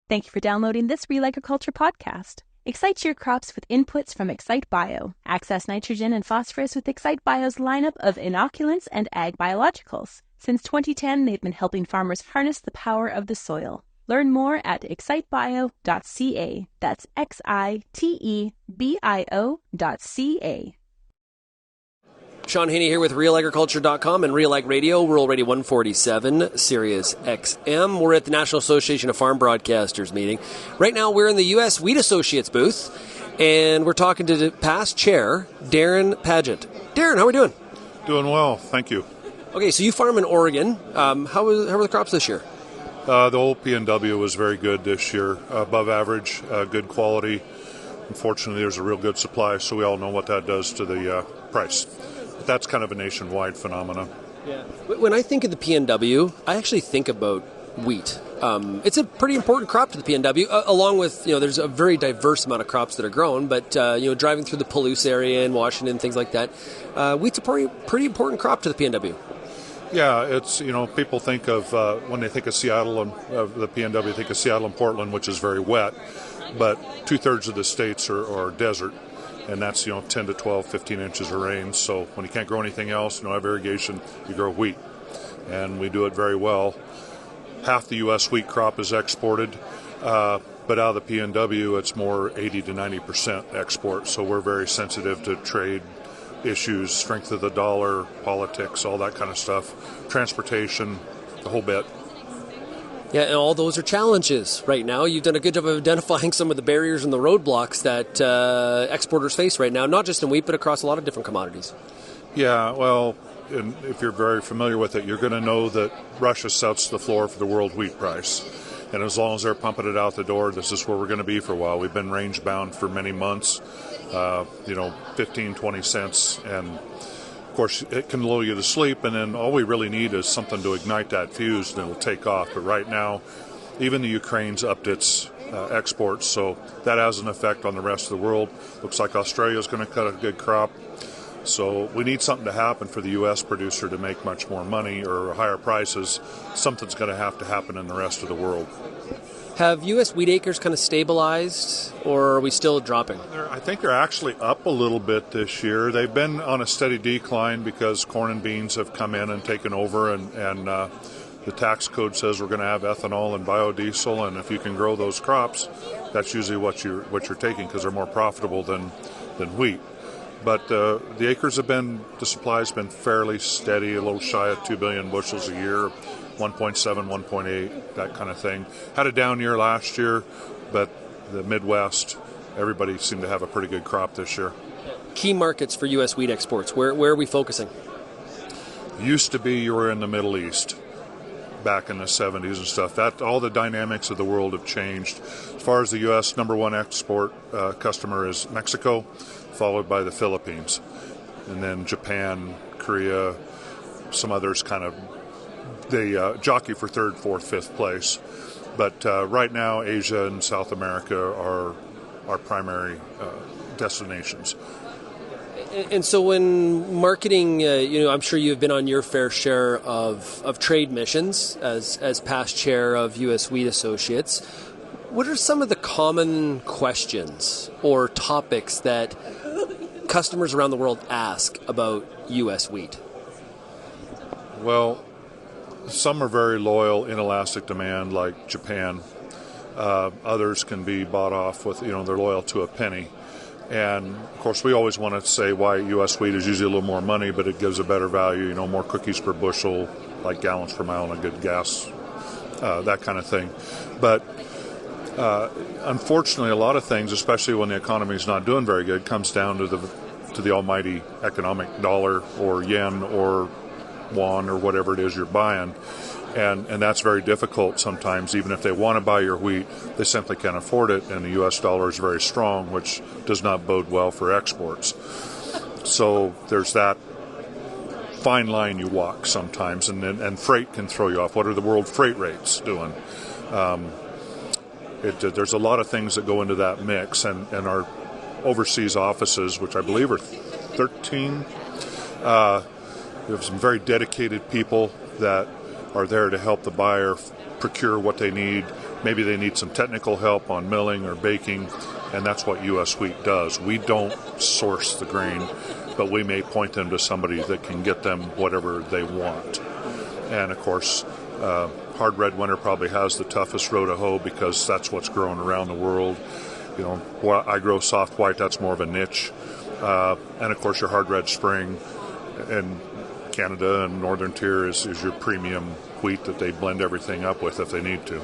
Thank you for downloading this RealAgriculture podcast. Excite your crops with inputs from Excite Bio. Access nitrogen and phosphorus with Excite Bio's lineup of inoculants and ag biologicals. Since 2010, they've been helping farmers harness the power of the soil. Learn more at excitebio.ca. That's XITEBIO.ca. Sean Haney here with RealAgriculture.com and Real Ag Radio, Rural Radio 147, Sirius XM. We're at the National Association of Farm Broadcasters meeting. Right now we're in the U.S. Wheat Associates booth, and we're talking to the past chair, Darren Padget. Darren, how are we doing? Doing well, thank you. Okay, so you farm in Oregon. How were the crops this year? The old P&W was very good this year, above average, good quality. Unfortunately, there's a real good supply, so we all know what that does to the price. But that's kind of a nationwide phenomenon. Yeah. When I think of the P&W, I actually think about wheat. It's a pretty important crop to the P&W, along with, there's a very diverse amount of crops that are grown, but, driving through the Palouse area in Washington, things like that, wheat's a pretty important crop to the P&W. Yeah, it's, people think of, when they think of Seattle and the P&W, they think of Seattle and Portland, which is very wet, but 2/3 of the states are desert. And that's, 10 to 12, 15 inches of rain. So when you can't grow anything else, have irrigation, you grow wheat. And we do it very well. Half the U.S. wheat crop is exported, but out of the P&W, it's more 80 to 90% export. So we're very sensitive to trade issues, strength of the dollar, politics, all that kind of stuff, transportation, the whole bit. Yeah, and all those are challenges right now. You've done a good job of identifying some of the barriers and the roadblocks that exporters face right now, not just in wheat, but across a lot of different commodities. Yeah, well, and if you're very familiar with it, you're going to know that Russia sets the floor for the world wheat price. And as long as they're pumping it out the door, this is where we're going to be for a while. We've been range-bound for many months, 15, 20 cents, and of course, it can lull you to sleep, and then all we really need is something to ignite that fuse, and it'll take off. But right now, even the Ukraine's upped its exports, so that has an effect on the rest of the world. Looks like Australia's going to cut a good crop. So we need something to happen for the U.S. producer to make much more money or higher prices. Something's going to happen in the rest of the world. Have U.S. wheat acres kind of stabilized, or are we still dropping? I think they're actually up a little bit this year. They've been on a steady decline because corn and beans have come in and taken over, and the tax code says we're going to have ethanol and biodiesel, and if you can grow those crops, that's usually what you're taking because they're more profitable than wheat. But the supply has been fairly steady, a little shy of 2 billion bushels a year. 1.7, 1.8, that kind of thing. Had a down year last year, but the Midwest, everybody seemed to have a pretty good crop this year. Key markets for U.S. wheat exports, where are we focusing? Used to be you were in the Middle East back in the 70s and stuff. That all the dynamics of the world have changed. As far as the U.S. number one export customer is Mexico, followed by the Philippines, and then Japan, Korea, some others kind of they jockey for third, fourth, fifth place. But right now, Asia and South America are our primary destinations. And so when marketing, I'm sure you've been on your fair share of trade missions as past chair of U.S. Wheat Associates. What are some of the common questions or topics that customers around the world ask about U.S. wheat? Well, some are very loyal, inelastic demand, like Japan. Others can be bought off with, they're loyal to a penny. And, of course, we always want to say why U.S. wheat is usually a little more money, but it gives a better value, more cookies per bushel, like gallons per mile, and a good gas, that kind of thing. But unfortunately, a lot of things, especially when the economy is not doing very good, comes down to the almighty economic dollar or yen or won or whatever it is you're buying, and that's very difficult sometimes. Even if they want to buy your wheat, they simply can't afford it, and the U.S. dollar is very strong, which does not bode well for exports. So there's that fine line you walk sometimes, and freight can throw you off. What are the world freight rates doing? There's a lot of things that go into that mix, and our overseas offices, which I believe are 13, we have some very dedicated people that are there to help the buyer procure what they need. Maybe they need some technical help on milling or baking, and that's what U.S. Wheat does. We don't source the grain, but we may point them to somebody that can get them whatever they want. And of course, hard red winter probably has the toughest row to hoe because that's what's grown around the world. You know, I grow soft white, that's more of a niche. And of course, your hard red spring in Canada and Northern Tier is your premium wheat that they blend everything up with if they need to.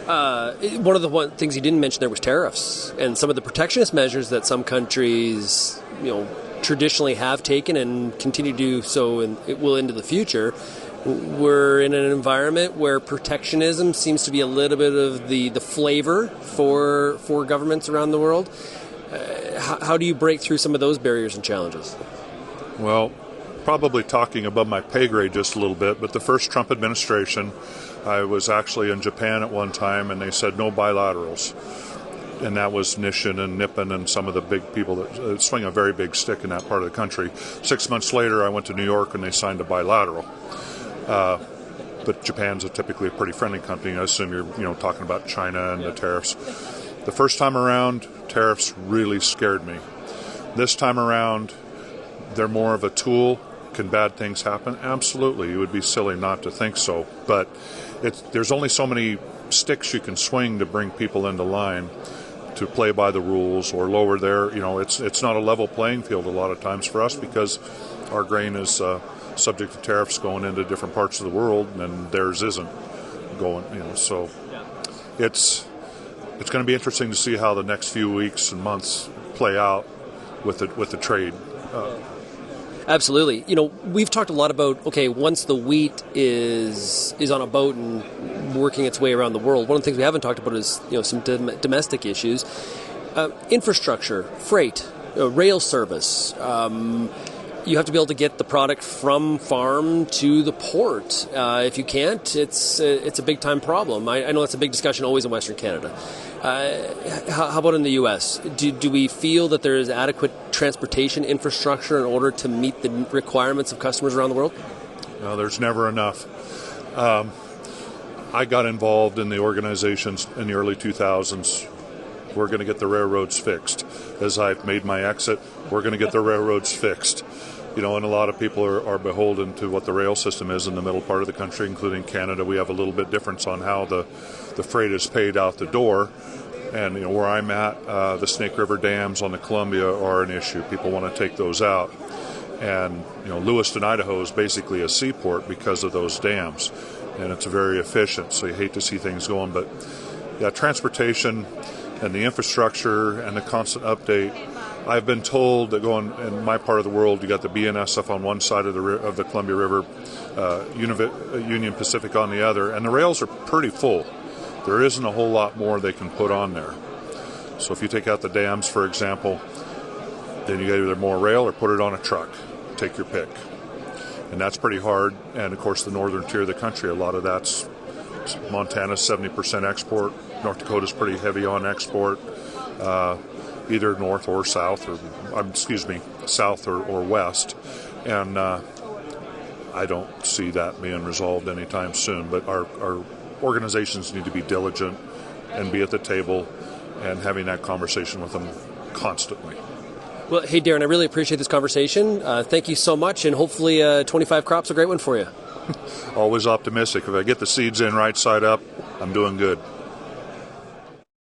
One of the things you didn't mention there was tariffs and some of the protectionist measures that some countries, traditionally have taken and continue to do so, and it will into the future. We're in an environment where protectionism seems to be a little bit of the flavor for governments around the world. How do you break through some of those barriers and challenges? Well, probably talking above my pay grade just a little bit, but the first Trump administration, I was actually in Japan at one time, and they said no bilaterals. And that was Nishin and Nippon and some of the big people that swing a very big stick in that part of the country. 6 months later, I went to New York, and they signed a bilateral. But Japan's typically a pretty friendly company. I assume you're talking about China and the tariffs. The first time around, tariffs really scared me. This time around, they're more of a tool. Can bad things happen? Absolutely. It would be silly not to think so. But there's only so many sticks you can swing to bring people into line to play by the rules or lower their, it's not a level playing field a lot of times for us because our grain is subject to tariffs going into different parts of the world and theirs isn't going, so it's going to be interesting to see how the next few weeks and months play out with the trade. Absolutely. We've talked a lot about, once the wheat is on a boat and working its way around the world, one of the things we haven't talked about is, some domestic issues. Infrastructure, freight, rail service. You have to be able to get the product from farm to the port. If you can't, it's a big-time problem. I know that's a big discussion always in Western Canada. How about in the U.S.? Do we feel that there is adequate transportation infrastructure in order to meet the requirements of customers around the world? No, there's never enough. I got involved in the organizations in the early 2000s. We're going to get the railroads fixed. As I've made my exit, we're going to get the railroads fixed. And a lot of people are beholden to what the rail system is in the middle part of the country, including Canada. We have a little bit difference on how the freight is paid out the door. And where I'm at, the Snake River dams on the Columbia are an issue. People want to take those out. And Lewiston, Idaho is basically a seaport because of those dams. And it's very efficient, so you hate to see things going. But yeah, transportation and the infrastructure and the constant update. I've been told that going in my part of the world, you got the BNSF on one side of the Columbia River, Union Pacific on the other, and the rails are pretty full. There isn't a whole lot more they can put on there. So if you take out the dams, for example, then you get either more rail or put it on a truck. Take your pick. And that's pretty hard. And of course, the northern tier of the country, a lot of that's Montana's 70% export. North Dakota's pretty heavy on export. Either north or south, south or west. And I don't see that being resolved anytime soon. But our organizations need to be diligent and be at the table and having that conversation with them constantly. Well, hey, Darren, I really appreciate this conversation. Thank you so much, and hopefully 25 crops a great one for you. Always optimistic. If I get the seeds in right side up, I'm doing good.